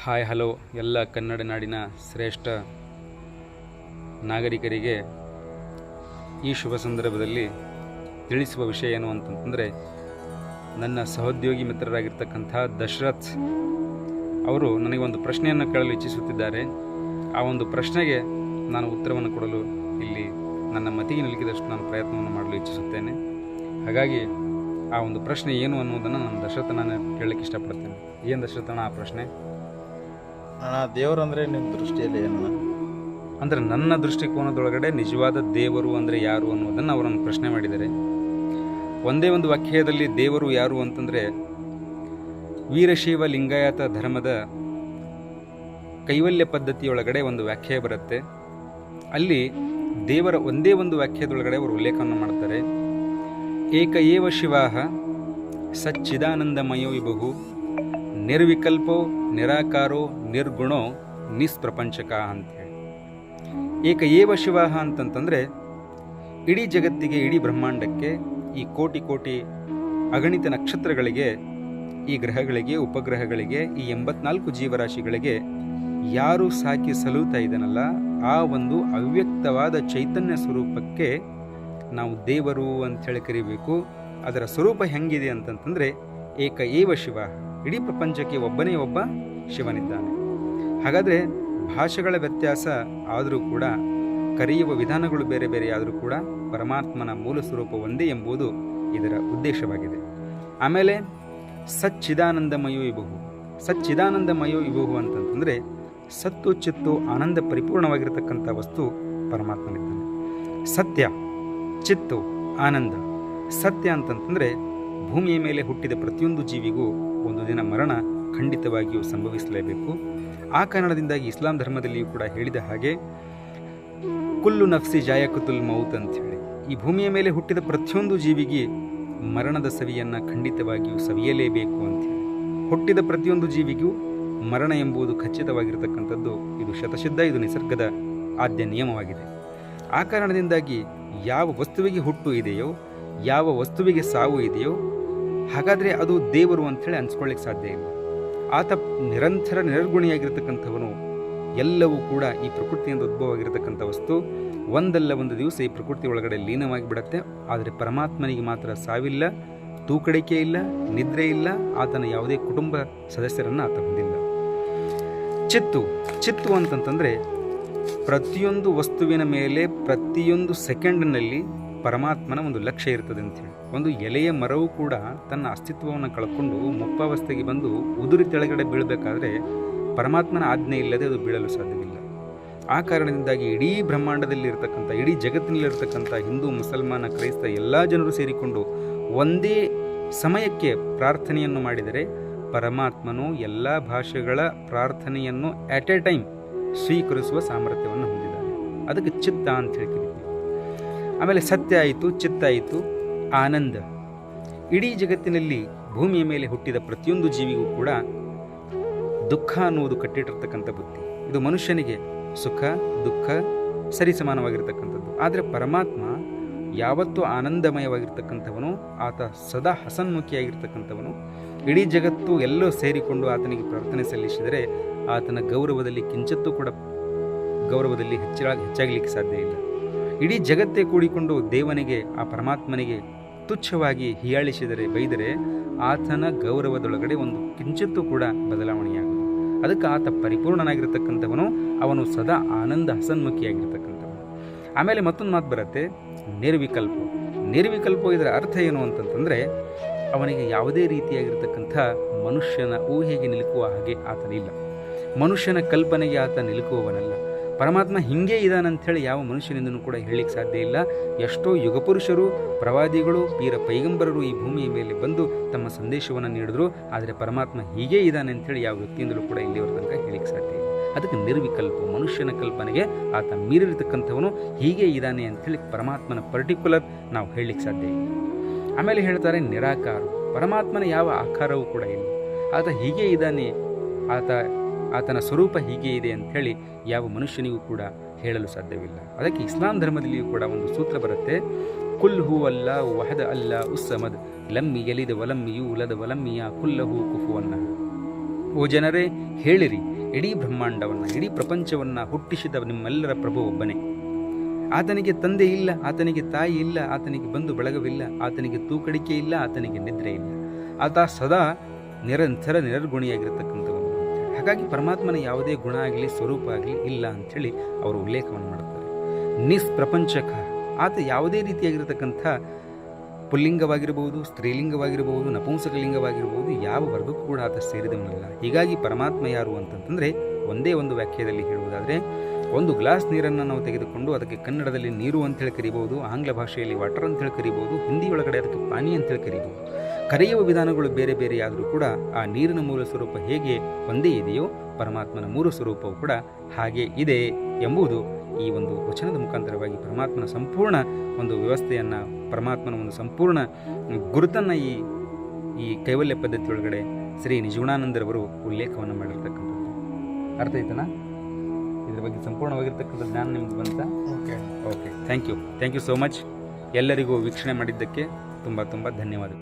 Hi hello ಎಲ್ಲ ಕನ್ನಡ ನಾಡಿನ ಶ್ರೇಷ್ಠ ನಾಗರಿಕರಿಗೆ ಈ ಶುಭ ಸಂದರ್ಭದಲ್ಲಿ ತಿಳಿಸುವ ವಿಷಯ ಏನು ಅಂತಂತಂದರೆ, ನನ್ನ ಸಹೋದ್ಯೋಗಿ ಮಿತ್ರರಾಗಿರ್ತಕ್ಕಂಥ ದಶರಥ್ ಅವರು ನನಗೆ ಒಂದು ಪ್ರಶ್ನೆಯನ್ನು ಕೇಳಲು ಇಚ್ಛಿಸುತ್ತಿದ್ದಾರೆ. ಆ ಒಂದು ಪ್ರಶ್ನೆಗೆ ನಾನು ಉತ್ತರವನ್ನು ಕೊಡಲು ಇಲ್ಲಿ ನನ್ನ ಮತಿಗೆ ನಿಲುಕಿದಷ್ಟು ನಾನು ಪ್ರಯತ್ನವನ್ನು ಮಾಡಲು ಇಚ್ಛಿಸುತ್ತೇನೆ. ಹಾಗಾಗಿ ಆ ಒಂದು ಪ್ರಶ್ನೆ ಏನು ಅನ್ನೋದನ್ನು ನಾನು ದಶರಥನ ಕೇಳಲಿಕ್ಕೆ ಇಷ್ಟಪಡ್ತೇನೆ. ಏನು ದಶರಥನ ಆ ಪ್ರಶ್ನೆ? ದೇವರಂದ್ರೆ ನಿಮ್ಮ ದೃಷ್ಟಿಯಲ್ಲಿ ಏನು? ಅಂದರೆ ನನ್ನ ದೃಷ್ಟಿಕೋನದೊಳಗಡೆ ನಿಜವಾದ ದೇವರು ಅಂದರೆ ಯಾರು ಅನ್ನೋದನ್ನು ಅವರನ್ನು ಪ್ರಶ್ನೆ ಮಾಡಿದ್ದಾರೆ. ಒಂದೇ ಒಂದು ವಾಕ್ಯದಲ್ಲಿ ದೇವರು ಯಾರು ಅಂತಂದರೆ, ವೀರಶೈವ ಲಿಂಗಾಯತ ಧರ್ಮದ ಕೈವಲ್ಯ ಪದ್ಧತಿಯೊಳಗಡೆ ಒಂದು ವ್ಯಾಖ್ಯೆ ಬರುತ್ತೆ. ಅಲ್ಲಿ ದೇವರ ಒಂದೇ ಒಂದು ವಾಕ್ಯದೊಳಗಡೆ ಅವರು ಉಲ್ಲೇಖವನ್ನು ಮಾಡ್ತಾರೆ. ಏಕ ಏವ ಶಿವಾಹ ಸಚ್ಚಿದಾನಂದಮಯೋ ವಿಭು ನಿರ್ವಿಕಲ್ಪೋ ನಿರಾಕಾರೋ ನಿರ್ಗುಣೋ ನಿಸ್ಪ್ರಪಂಚಕ ಅಂಥೇಳಿ. ಏಕ ಏವ ಶಿವಾಹ ಅಂತಂತಂದರೆ, ಇಡೀ ಜಗತ್ತಿಗೆ, ಇಡೀ ಬ್ರಹ್ಮಾಂಡಕ್ಕೆ, ಈ ಕೋಟಿ ಕೋಟಿ ಅಗಣಿತ ನಕ್ಷತ್ರಗಳಿಗೆ, ಈ ಗ್ರಹಗಳಿಗೆ, ಉಪಗ್ರಹಗಳಿಗೆ, ಈ 84 ಜೀವರಾಶಿಗಳಿಗೆ ಯಾರು ಸಾಕಿ ಸಲುತ್ತಾ ಇದ್ದಾನಲ್ಲ, ಆ ಒಂದು ಅವ್ಯಕ್ತವಾದ ಚೈತನ್ಯ ಸ್ವರೂಪಕ್ಕೆ ನಾವು ದೇವರು ಅಂಥೇಳಿ ಕರಿಬೇಕು. ಅದರ ಸ್ವರೂಪ ಹೆಂಗಿದೆ ಅಂತಂತಂದರೆ, ಏಕ ಏವ ಶಿವ, ಇಡೀ ಪ್ರಪಂಚಕ್ಕೆ ಒಬ್ಬನೇ ಒಬ್ಬ ಶಿವನಿದ್ದಾನೆ. ಹಾಗಾದರೆ ಭಾಷೆಗಳ ವ್ಯತ್ಯಾಸ ಆದರೂ ಕೂಡ, ಕರೆಯುವ ವಿಧಾನಗಳು ಬೇರೆ ಬೇರೆ ಆದರೂ ಕೂಡ ಪರಮಾತ್ಮನ ಮೂಲ ಸ್ವರೂಪ ಒಂದೇ ಎಂಬುದು ಇದರ ಉದ್ದೇಶವಾಗಿದೆ. ಆಮೇಲೆ ಸಚ್ಚಿದಾನಂದಮಯೋ ವಿಭು, ಸಚ್ಚಿದಾನಂದಮಯೋ ವಿಭು ಅಂತಂತಂದರೆ, ಸತ್ತು ಚಿತ್ತು ಆನಂದ ಪರಿಪೂರ್ಣವಾಗಿರತಕ್ಕಂಥ ವಸ್ತು ಪರಮಾತ್ಮನಿದ್ದಾನೆ. ಸತ್ಯ, ಚಿತ್ತು, ಆನಂದ. ಸತ್ಯ ಅಂತಂತಂದರೆ, ಭೂಮಿಯ ಮೇಲೆ ಹುಟ್ಟಿದ ಪ್ರತಿಯೊಂದು ಜೀವಿಗೂ ಒಂದು ದಿನ ಮರಣ ಖಂಡಿತವಾಗಿಯೂ ಸಂಭವಿಸಲೇಬೇಕು. ಆ ಕಾರಣದಿಂದಾಗಿ ಇಸ್ಲಾಂ ಧರ್ಮದಲ್ಲಿಯೂ ಕೂಡ ಹೇಳಿದ ಹಾಗೆ ಕುಲ್ಲು ನಫ್ಸಿ ಜಾಯಕುತುಲ್ ಮೌತ್ ಅಂಥೇಳಿ, ಈ ಭೂಮಿಯ ಮೇಲೆ ಹುಟ್ಟಿದ ಪ್ರತಿಯೊಂದು ಜೀವಿಗೆ ಮರಣದ ಸವಿಯನ್ನು ಖಂಡಿತವಾಗಿಯೂ ಸವಿಯಲೇಬೇಕು ಅಂಥೇಳಿ. ಹುಟ್ಟಿದ ಪ್ರತಿಯೊಂದು ಜೀವಿಗೂ ಮರಣ ಎಂಬುದು ಖಚಿತವಾಗಿರತಕ್ಕಂಥದ್ದು. ಇದು ಶತಸಿದ್ಧ, ಇದು ನಿಸರ್ಗದ ಆದ್ಯ ನಿಯಮವಾಗಿದೆ. ಆ ಕಾರಣದಿಂದಾಗಿ ಯಾವ ವಸ್ತುವಿಗೆ ಹುಟ್ಟು ಇದೆಯೋ, ಯಾವ ವಸ್ತುವಿಗೆ ಸಾವು ಇದೆಯೋ, ಹಾಗಾದರೆ ಅದು ದೇವರು ಅಂಥೇಳಿ ಅನ್ಸ್ಕೊಳ್ಳಿಕ್ಕೆ ಸಾಧ್ಯ ಇಲ್ಲ. ಆತ ನಿರಂತರ ನಿರ್ಗುಣಿಯಾಗಿರ್ತಕ್ಕಂಥವನು. ಎಲ್ಲವೂ ಕೂಡ ಈ ಪ್ರಕೃತಿಯಿಂದ ಉದ್ಭವವಾಗಿರತಕ್ಕಂಥ ವಸ್ತು ಒಂದಲ್ಲ ಒಂದು ದಿವಸ ಈ ಪ್ರಕೃತಿ ಒಳಗಡೆ ಲೀನವಾಗಿ ಬಿಡುತ್ತೆ. ಆದರೆ ಪರಮಾತ್ಮನಿಗೆ ಮಾತ್ರ ಸಾವಿಲ್ಲ, ತೂಕಡಿಕೆ ಇಲ್ಲ, ನಿದ್ರೆ ಇಲ್ಲ. ಆತನ ಯಾವುದೇ ಕುಟುಂಬ ಸದಸ್ಯರನ್ನು ಆತ ಹೊಂದಿಲ್ಲ. ಚಿತ್ತು ಅಂತಂತಂದರೆ, ಪ್ರತಿಯೊಂದು ವಸ್ತುವಿನ ಮೇಲೆ ಪ್ರತಿಯೊಂದು ಸೆಕೆಂಡ್ನಲ್ಲಿ ಪರಮಾತ್ಮನ ಒಂದು ಲಕ್ಷ್ಯ ಇರ್ತದೆ ಅಂಥೇಳಿ. ಒಂದು ಎಲೆಯ ಮರವು ಕೂಡ ತನ್ನ ಅಸ್ತಿತ್ವವನ್ನು ಕಳ್ಕೊಂಡು ಮುಪ್ಪಾವಸ್ಥೆಗೆ ಬಂದು ಉದುರಿ ತೆಳಗಡೆ ಬೀಳಬೇಕಾದ್ರೆ ಪರಮಾತ್ಮನ ಆಜ್ಞೆ ಇಲ್ಲದೆ ಅದು ಬೀಳಲು ಸಾಧ್ಯವಿಲ್ಲ. ಆ ಕಾರಣದಿಂದಾಗಿ ಇಡೀ ಬ್ರಹ್ಮಾಂಡದಲ್ಲಿರ್ತಕ್ಕಂಥ, ಇಡೀ ಜಗತ್ತಿನಲ್ಲಿರ್ತಕ್ಕಂಥ ಹಿಂದೂ, ಮುಸಲ್ಮಾನ, ಕ್ರೈಸ್ತ ಎಲ್ಲ ಜನರು ಸೇರಿಕೊಂಡು ಒಂದೇ ಸಮಯಕ್ಕೆ ಪ್ರಾರ್ಥನೆಯನ್ನು ಮಾಡಿದರೆ ಪರಮಾತ್ಮನು ಎಲ್ಲ ಭಾಷೆಗಳ ಪ್ರಾರ್ಥನೆಯನ್ನು ಅಟ್ ಎ ಟೈಮ್ ಸ್ವೀಕರಿಸುವ ಸಾಮರ್ಥ್ಯವನ್ನು ಹೊಂದಿದ್ದಾನೆ. ಅದಕ್ಕೆ ಚಿತ್ತ ಅಂತ ಹೇಳ್ತೀವಿ. ಆಮೇಲೆ ಸತ್ಯ ಆಯಿತು, ಚಿತ್ತ ಆಯಿತು, ಆನಂದ. ಇಡೀ ಜಗತ್ತಿನಲ್ಲಿ ಭೂಮಿಯ ಮೇಲೆ ಹುಟ್ಟಿದ ಪ್ರತಿಯೊಂದು ಜೀವಿಗೂ ಕೂಡ ದುಃಖ ಅನ್ನುವುದು ಕಟ್ಟಿಟ್ಟಿರ್ತಕ್ಕಂಥ ಬುದ್ಧಿ. ಇದು ಮನುಷ್ಯನಿಗೆ ಸುಖ ದುಃಖ ಸರಿಸಮಾನವಾಗಿರ್ತಕ್ಕಂಥದ್ದು. ಆದರೆ ಪರಮಾತ್ಮ ಯಾವತ್ತೂ ಆನಂದಮಯವಾಗಿರ್ತಕ್ಕಂಥವನು. ಆತ ಸದಾ ಹಸನ್ಮುಖಿಯಾಗಿರ್ತಕ್ಕಂಥವನು. ಇಡೀ ಜಗತ್ತು ಎಲ್ಲೋ ಸೇರಿಕೊಂಡು ಆತನಿಗೆ ಪ್ರಾರ್ಥನೆ ಸಲ್ಲಿಸಿದರೆ ಆತನ ಗೌರವದಲ್ಲಿ ಕಿಂಚತ್ತೂ ಕೂಡ ಗೌರವದಲ್ಲಿ ಹೆಚ್ಚಾಗಲಿಕ್ಕೆ ಸಾಧ್ಯ ಇಲ್ಲ. ಇಡೀ ಜಗತ್ತೇ ಕೂಡಿಕೊಂಡು ದೇವನಿಗೆ, ಆ ಪರಮಾತ್ಮನಿಗೆ ತುಚ್ಛವಾಗಿ ಹೀಯಾಳಿಸಿದರೆ, ಬೈದರೆ ಆತನ ಗೌರವದೊಳಗಡೆ ಒಂದು ಕಿಂಚಿತ್ತೂ ಕೂಡ ಬದಲಾವಣೆಯಾಗುವುದು. ಅದಕ್ಕೆ ಆತ ಪರಿಪೂರ್ಣನಾಗಿರ್ತಕ್ಕಂಥವನು. ಅವನು ಸದಾ ಆನಂದ ಹಸನ್ಮುಖಿಯಾಗಿರ್ತಕ್ಕಂಥವನು. ಆಮೇಲೆ ಮತ್ತೊಂದು ಮಾತು ಬರುತ್ತೆ, ನಿರ್ವಿಕಲ್ಪ. ಇದರ ಅರ್ಥ ಏನು ಅಂತಂತಂದರೆ, ಅವನಿಗೆ ಯಾವುದೇ ರೀತಿಯಾಗಿರ್ತಕ್ಕಂಥ ಮನುಷ್ಯನ ಊಹೆಗೆ ನಿಲುಕುವ ಹಾಗೆ ಆತನಿಲ್ಲ. ಮನುಷ್ಯನ ಕಲ್ಪನೆಗೆ ಆತ ನಿಲುಕುವವನಲ್ಲ. ಪರಮಾತ್ಮ ಹಿಂಗೆ ಇದಾನಂಥೇಳಿ ಯಾವ ಮನುಷ್ಯನಿಂದನೂ ಕೂಡ ಹೇಳಲಿಕ್ಕೆ ಸಾಧ್ಯ ಇಲ್ಲ. ಎಷ್ಟೋ ಯುಗಪುರುಷರು, ಪ್ರವಾದಿಗಳು, ಪೀರ ಪೈಗಂಬರರು ಈ ಭೂಮಿಯ ಮೇಲೆ ಬಂದು ತಮ್ಮ ಸಂದೇಶವನ್ನು ನೀಡಿದ್ರು. ಆದರೆ ಪರಮಾತ್ಮ ಹೀಗೆ ಇದ್ದಾನೆ ಅಂಥೇಳಿ ಯಾವ ವ್ಯಕ್ತಿಯಿಂದಲೂ ಕೂಡ ಇಲ್ಲಿವರ ತನಕ ಹೇಳಲಿಕ್ಕೆ ಸಾಧ್ಯ ಇಲ್ಲ. ಅದಕ್ಕೆ ನಿರ್ವಿಕಲ್ಪ, ಮನುಷ್ಯನ ಕಲ್ಪನೆಗೆ ಆತ ಮೀರಿರ್ತಕ್ಕಂಥವನು. ಹೀಗೆ ಇದ್ದಾನೆ ಅಂಥೇಳಿ ಪರಮಾತ್ಮನ ಪರ್ಟಿಕ್ಯುಲರ್ ನಾವು ಹೇಳಲಿಕ್ಕೆ ಸಾಧ್ಯ ಇಲ್ಲ. ಆಮೇಲೆ ಹೇಳ್ತಾರೆ ನಿರಾಕಾರ. ಪರಮಾತ್ಮನ ಯಾವ ಆಕಾರವೂ ಕೂಡ ಇಲ್ಲ. ಆತ ಹೀಗೆ ಇದ್ದಾನೆ, ಆತನ ಸ್ವರೂಪ ಹೀಗೆ ಇದೆ ಅಂಥೇಳಿ ಯಾವ ಮನುಷ್ಯನಿಗೂ ಕೂಡ ಹೇಳಲು ಸಾಧ್ಯವಿಲ್ಲ. ಅದಕ್ಕೆ ಇಸ್ಲಾಂ ಧರ್ಮದಲ್ಲಿಯೂ ಕೂಡ ಒಂದು ಸೂತ್ರ ಬರುತ್ತೆ, ಕುಲ್ ಹೂ ಅಲ್ಲ ವಹದ ಅಲ್ಲ ಉಸ್ಸಮದ್ ಲಮ್ಮಿ ಯಲಿದ ವಲಮ್ಮಿ ಯೂಲದ ವಲಮ್ಮಿಯ ಕುಲ್ಲಹು ಕುಫುವನ್ನ. ಓ ಜನರೇ ಹೇಳಿರಿ, ಇಡೀ ಬ್ರಹ್ಮಾಂಡವನ್ನು ಇಡೀ ಪ್ರಪಂಚವನ್ನು ಹುಟ್ಟಿಸಿದ ನಿಮ್ಮೆಲ್ಲರ ಪ್ರಭು ಒಬ್ಬನೇ. ಆತನಿಗೆ ತಂದೆ ಇಲ್ಲ, ಆತನಿಗೆ ತಾಯಿ ಇಲ್ಲ, ಆತನಿಗೆ ಬಂಧು ಬಳಗವಿಲ್ಲ, ಆತನಿಗೆ ತೂಕಡಿಕೆ ಇಲ್ಲ, ಆತನಿಗೆ ನಿದ್ರೆ ಇಲ್ಲ. ಆತ ಸದಾ ನಿರಂತರ ನಿರ್ಗುಣಿಯಾಗಿರ್ತಕ್ಕಂಥವನು. ಹಾಗಾಗಿ ಪರಮಾತ್ಮನ ಯಾವುದೇ ಗುಣ ಆಗಲಿ ಸ್ವರೂಪ ಆಗಲಿ ಇಲ್ಲ ಅಂಥೇಳಿ ಅವರು ಉಲ್ಲೇಖವನ್ನು ಮಾಡ್ತಾರೆ. ನಿಷ್ಪ್ರಪಂಚಕ, ಆತ ಯಾವುದೇ ರೀತಿಯಾಗಿರ್ತಕ್ಕಂಥ ಪುಲ್ಲಿಂಗವಾಗಿರ್ಬೋದು, ಸ್ತ್ರೀಲಿಂಗವಾಗಿರ್ಬೋದು, ನಪುಂಸಕಲಿಂಗವಾಗಿರ್ಬೋದು, ಯಾವ ವರ್ಗಕ್ಕೂ ಕೂಡ ಆತ ಸೇರಿದವನಲ್ಲ. ಹೀಗಾಗಿ ಪರಮಾತ್ಮ ಯಾರು ಅಂತಂತಂದರೆ ಒಂದೇ ಒಂದು ವ್ಯಾಖ್ಯೆಯಲ್ಲಿ ಹೇಳುವುದಾದರೆ, ಒಂದು ಗ್ಲಾಸ್ ನೀರನ್ನು ನಾವು ತೆಗೆದುಕೊಂಡು ಅದಕ್ಕೆ ಕನ್ನಡದಲ್ಲಿ ನೀರು ಅಂತೇಳಿ ಕರಿಬೋದು, ಆಂಗ್ಲ ಭಾಷೆಯಲ್ಲಿ ವಾಟರ್ ಅಂತೇಳಿ ಕರಿಬೋದು, ಹಿಂದಿ ಒಳಗಡೆ ಅದಕ್ಕೆ ಪಾನಿ ಅಂತೇಳಿ ಕರಿಬೋದು. ಕರೆಯುವ ವಿಧಾನಗಳು ಬೇರೆ ಬೇರೆ ಆದರೂ ಕೂಡ ಆ ನೀರಿನ ಮೂಲ ಸ್ವರೂಪ ಹೇಗೆ ಒಂದೇ ಇದೆಯೋ ಪರಮಾತ್ಮನ ಮೂಲ ಸ್ವರೂಪವು ಕೂಡ ಹಾಗೆ ಇದೆ ಎಂಬುದು ಈ ಒಂದು ವಚನದ ಮುಖಾಂತರವಾಗಿ ಪರಮಾತ್ಮನ ಸಂಪೂರ್ಣ ಒಂದು ವ್ಯವಸ್ಥೆಯನ್ನು, ಪರಮಾತ್ಮನ ಒಂದು ಸಂಪೂರ್ಣ ಗುರುತನ್ನು ಈ ಕೈವಲ್ಯ ಪದ್ಧತಿಯೊಳಗಡೆ ಶ್ರೀ ನಿಜಗುಣಾನಂದರವರು ಉಲ್ಲೇಖವನ್ನು ಮಾಡಿರ್ತಕ್ಕಂಥದ್ದು. ಅರ್ಥ ಆಯ್ತನಾ? ಇದ್ರ ಬಗ್ಗೆ ಸಂಪೂರ್ಣವಾಗಿರ್ತಕ್ಕಂಥ ಜ್ಞಾನ ನಿಮ್ಗೆ ಬಂತ? Okay, thank you so much. ಎಲ್ಲರಿಗೂ ವೀಕ್ಷಣೆ ಮಾಡಿದ್ದಕ್ಕೆ ತುಂಬ ಧನ್ಯವಾದಗಳು.